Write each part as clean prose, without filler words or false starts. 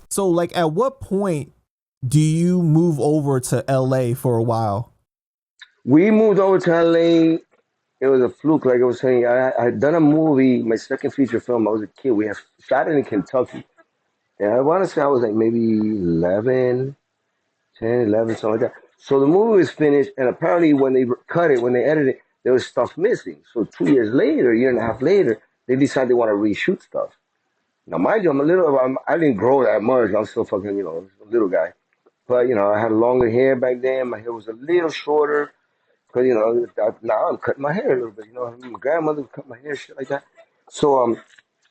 So, like, at what point do you move over to LA for a while? We moved over to LA. It was a fluke, like I was saying. I had done a movie, my second feature film. I was a kid. We had shot it in Kentucky. And I want to say I was like maybe 11, 10, 11, something like that. So the movie was finished, and apparently when they cut it, when they edited it, there was stuff missing. So 2 years later, a year and a half later, they decided they want to reshoot stuff. Now, mind you, I didn't grow that much. I'm still fucking, a little guy. But, I had longer hair back then. My hair was a little shorter. Because, now I'm cutting my hair a little bit. My grandmother would cut my hair, shit like that. So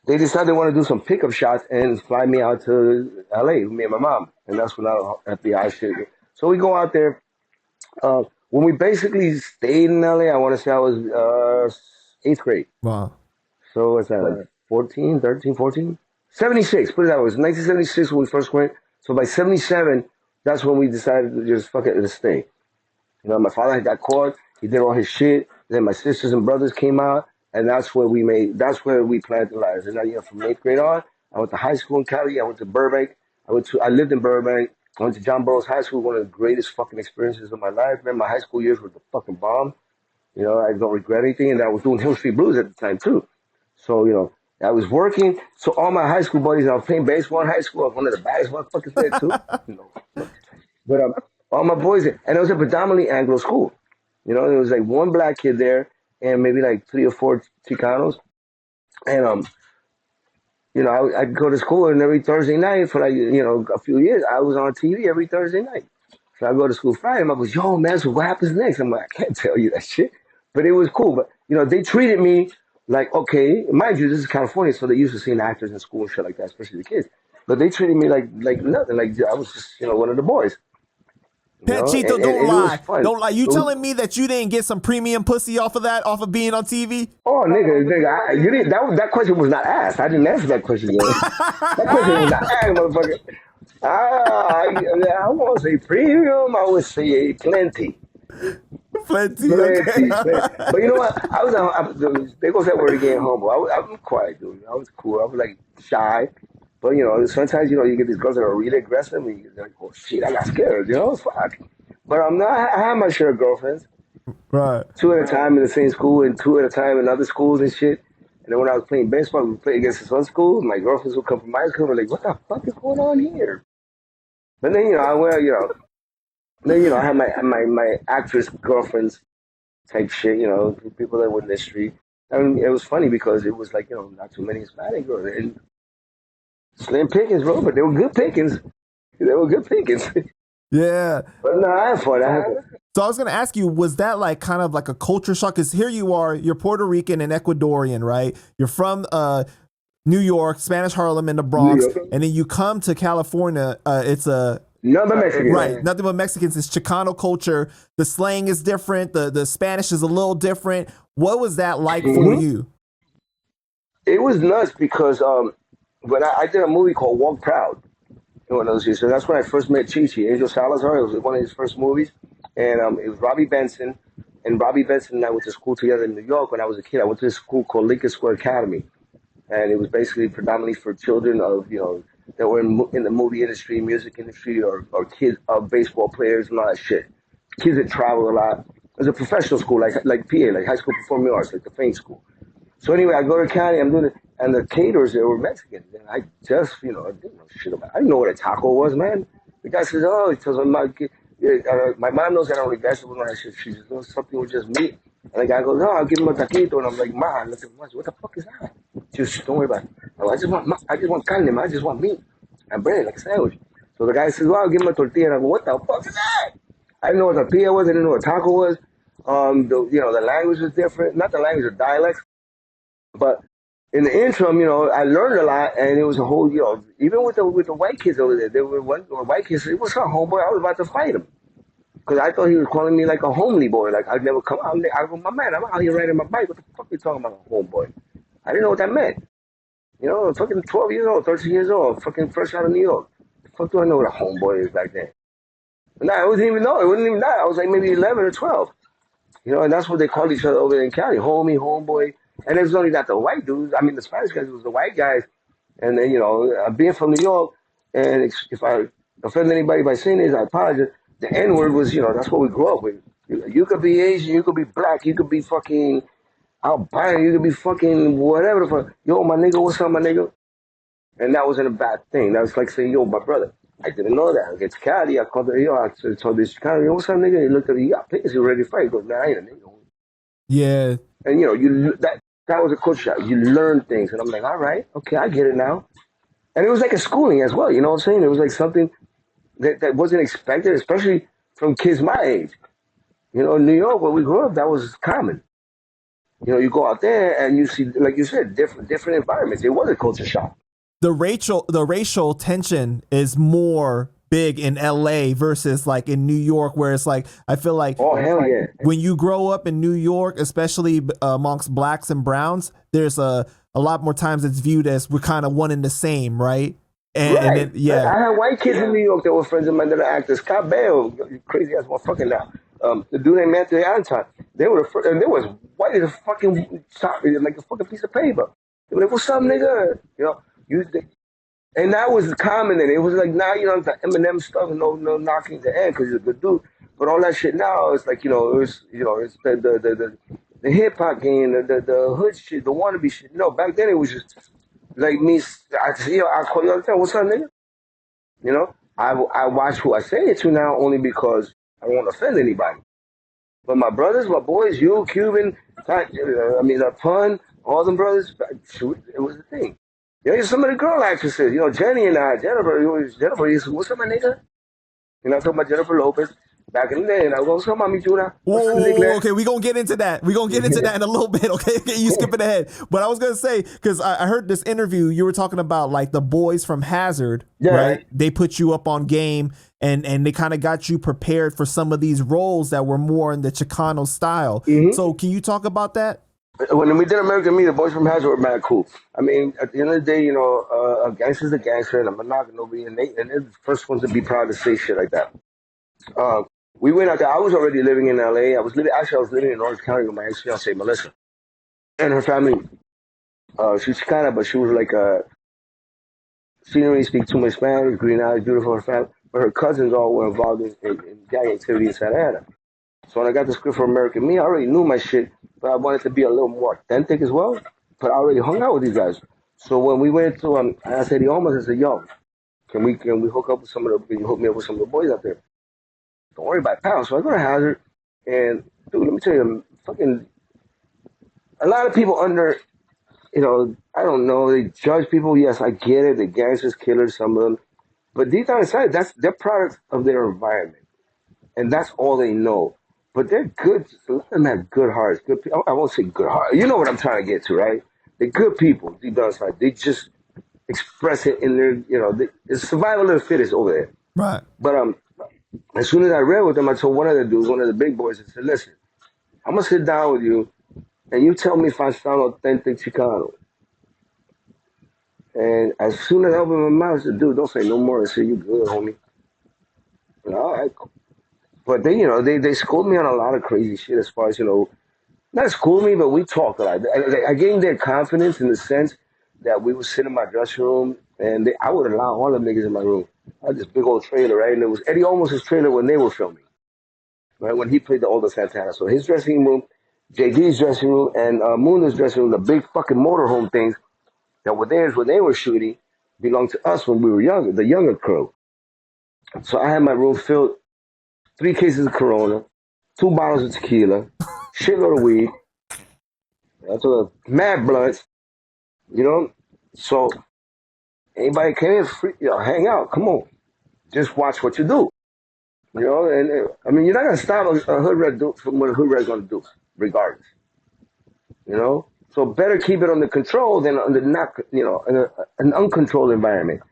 they decided they want to do some pickup shots and fly me out to LA with me and my mom. And that's when I FBI shit. So we go out there. When we basically stayed in LA, I want to say I was eighth grade. Wow. So what's that, like 14, 13, 14? 76, put it that way. It was 1976 when we first went. So by 77, that's when we decided to just fuck it, let's stay. My father had got caught. He did all his shit. Then my sisters and brothers came out, and that's where we planted the lives. And now, from eighth grade on, I went to high school in Cali. I went to Burbank. I lived in Burbank. I went to John Burroughs High School, one of the greatest fucking experiences of my life. Man, my high school years were the fucking bomb. I don't regret anything. And I was doing Hill Street Blues at the time, too. So, I was working. So all my high school buddies, I was playing baseball in high school. I was one of the baddest motherfuckers there, too. But all my boys, and it was a predominantly Anglo school. There was like one black kid there and maybe like 3 or 4 Chicanos. And, I'd go to school, and every Thursday night for like, a few years, I was on TV every Thursday night. So I go to school Friday, and I was, yo, man, so what happens next? I'm like, I can't tell you that shit. But it was cool. But, they treated me like, okay, mind you, this is California, so they used to seeing actors in school and shit like that, especially the kids. But they treated me like nothing, like I was just, one of the boys. Panchito, don't lie. Don't lie. You So, telling me that you didn't get some premium pussy off of being on TV? oh, nigga, you didn't. That question was not asked. I didn't answer that question yet. That question was not asked, motherfucker. I won't say premium. I would say plenty. Plenty, Plenty, okay. plenty. But you know what? There goes that word again, humble. I'm quiet, dude. I was cool. I was like shy. But, sometimes, you get these girls that are really aggressive, and you're like, oh, shit, I got scared, fuck. But I have my share of girlfriends. Right. 2 at a time in the same school, and 2 at a time in other schools and shit. And then when I was playing baseball, we played against this one school. My girlfriends would come from my school, and we're like, what the fuck is going on here? But then, I had my actress girlfriends type shit, people that were in the street. I mean, it was funny because it was like, not too many Hispanic girls. And slim pickings, bro, but they were good pickings. They were good pickings. Yeah. But no, I had fun. So I was going to ask you, was that like kind of like a culture shock? Because here you are, you're Puerto Rican and Ecuadorian, right? You're from New York, Spanish Harlem in the Bronx, and then you come to California. It's a nothing but Mexicans. Right, nothing but Mexicans. It's Chicano culture. The slang is different. The Spanish is a little different. What was that like for you? It was nuts because when I did a movie called Walk Proud. One of those years. So that's when I first met Chi-Chi, Angel Salazar. It was one of his first movies. And it was Robbie Benson. And Robbie Benson and I went to school together in New York when I was a kid. I went to a school called Lincoln Square Academy. And it was basically predominantly for children of, that were in the movie industry, music industry, or kids, baseball players and all that shit. Kids that travel a lot. It was a professional school, like PA, like High School Performing Arts, like the Fame School. So anyway, I go to Cali, I'm doing it, and the caterers there were Mexicans. And I just, I didn't know shit about it. I didn't know what a taco was, man. The guy says, oh, he tells me, my mom knows I don't eat vegetables. And I said, she just knows something with just meat. And the guy goes, no, I'll give him a taquito. And I'm like, ma, what the fuck is that? Just don't worry about it. I just want carne, man. I just want meat and bread, like a sandwich. So the guy says, well, I'll give him a tortilla. And I go, what the fuck is that? I didn't know what a tortilla was. I didn't know what a taco was. The language was different. Not the language, the dialects. But in the interim, I learned a lot, and it was a whole, even with the white kids over there, white kids said, what's up, homeboy? I was about to fight him. Because I thought he was calling me like a homely boy. Like, I'd never come out. I go, my man, I'm out here riding my bike. What the fuck are you talking about, a homeboy? I didn't know what that meant. Fucking 12 years old, 13 years old, fucking fresh out of New York. The fuck do I know what a homeboy is back then? And I wouldn't even know. It wasn't even that. I was like maybe 11 or 12. And that's what they called each other over there in Cali, homie, homeboy. And it was only not the white dudes. I mean, the Spanish guys, it was the white guys And then, being from New York, and if I offend anybody by saying this, I apologize. The N word was, that's what we grew up with. You could be Asian, you could be black, you could be fucking albino, you could be fucking whatever the fuck. Yo, my nigga, what's up, my nigga? And that wasn't a bad thing. That was like saying, yo, my brother. I didn't know that. I get to Cali, I called her, I told this Chicano, yo, what's up, nigga? He looked at me, he got pissed, he ready to fight. He goes, nah, I ain't a nigga. Yeah. And, that was a culture shock. You learn things. And I'm like, all right, okay, I get it now. And it was like a schooling as well, you know what I'm saying? It was like something that wasn't expected, especially from kids my age. In New York, where we grew up, that was common. You go out there and you see, like you said, different environments. It was a culture shock. The racial tension is more big in LA versus like in New York, where it's like, I feel like, oh hell yeah, when you grow up in New York, especially amongst blacks and browns, there's a lot more times it's viewed as we're kind of one and the same, right? And yeah, I had white kids in New York that were friends of mine that are actors. Scott Bale, crazy ass motherfucker now. The dude named Anthony Anton. They were and they was white as a fucking like a fucking piece of paper. They were like, "What's up, nigga?" And that was common. And it was like now the Eminem stuff, no knocking the end because he's a good dude. But all that shit now, it's like it's the hip hop game, the hood shit, the wannabe shit. Back then it was just like me. I call you all the time. What's up, nigga? I watch who I say it to now only because I don't want to offend anybody. But my brothers, my boys, you, Cuban, Pun, all them brothers, shoot, it was a thing. Some of the girl actresses, Jenny and Jennifer used to, what's up, my nigga? I'm talking about Jennifer Lopez. Back in the day, and I was going, so Mami Juna. Whoa, okay, we're going to get into that. We're going to get into that in a little bit, okay? You skipping ahead. But I was going to say, because I heard this interview, you were talking about like the boys from Hazard, right? They put you up on game and they kind of got you prepared for some of these roles that were more in the Chicano style. Mm-hmm. So can you talk about that? When we did American Me, the boys from Hazard were mad cool. I mean, at the end of the day, a gangster's a gangster, and I'm not nobody, and they're the first ones to be proud to say shit like that. We went out there. I was already living in LA. I was living in Orange County with my ex-fiancée, Melissa. And her family, she's Chicana, but she was like she didn't really speak too much Spanish, green eyes, beautiful, her family. But her cousins all were involved in gang activity in Santa Ana. So when I got the script for American Me, I already knew my shit, but I wanted to be a little more authentic as well. But I already hung out with these guys. So when we went to, I said, I said, yo, can we hook up with can you hook me up with some of the boys out there? Don't worry about pounds. So I go to Hazard, and dude, let me tell you, fucking, a lot of people I don't know, they judge people. Yes, I get it. The gangsters, killers, some of them, but deep down inside, they're products of their environment, and that's all they know. But they're good. A lot of them have good hearts. Good. I won't say good heart. You know what I'm trying to get to, right? They're good people deep down inside. They just express it in their, it's survival of the fittest over there. Right. But as soon as I read with them, I told one of the dudes, one of the big boys, I said, listen, I'm going to sit down with you, and you tell me if I sound authentic Chicano. And as soon as I opened my mouth, I said, dude, don't say no more. I said, you good, homie. And, all right, cool. But they schooled me on a lot of crazy shit as far as, not school me, but we talked a lot. I gained their confidence in the sense that we would sit in my dressing room, and I would allow all the niggas in my room. I had this big old trailer, right? And it was Eddie Olmos' trailer when they were filming, right? When he played the older Santana. So his dressing room, JD's dressing room, and Munda's dressing room, the big fucking motorhome things that were theirs when they were shooting, belonged to us when we were younger, the younger crew. So I had my room filled, 3 cases of Corona, 2 bottles of tequila, shitload of weed, mad blunts, So anybody can hang out. Come on, just watch what you do. And I mean, you're not gonna stop a hood rat from what a hood rat's gonna do, regardless. So better keep it under control than under not, in an uncontrolled environment.